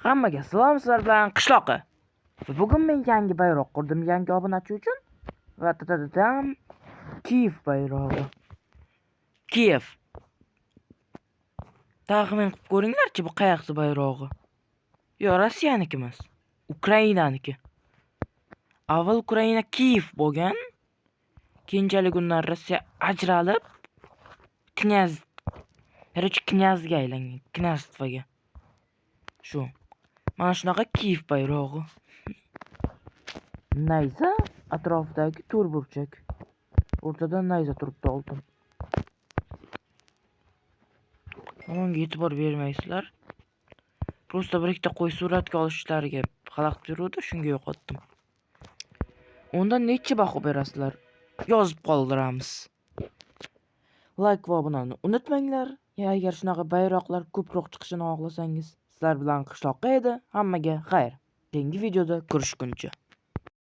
Hammaga salom, sizlar bilan qishloqi. Bugun men yangi bayroq qurdim yangi obunachi uchun. Va tadadam Kiyev bayrog'i. Kiyev. Taxmin qilib ko'ringlarchi, bu qayersi bayrog'i? Yo, Rossiyaniki emas. Ukrainaniki. Avval Ukraina Kiyev bo'lgan. Keyinchalik undan Rossiya ajralib knyazga aylangan, knyazstvoga. Shu. Mana shunaqa Kiyev bayrog'i. Nayza atrofidagi to'rtburchak. O'rtada nayza turibdi oltin. Bunga e'tibor bermaysizlar. Prosta bir ikkita qo'y suratga olishlariga xalaqit beruvdi, shunga yo'qotdim. Undan necha baho berasizlar? Yozib qoldiramiz. Like va obunani unutmanglar. Agar shunaqa bayroqlar ko'proq chiqishini xohlasangiz, sizlar bilan qishloqqa edi. Hammaga xayr. Keyingi videoda ko'rishguncha.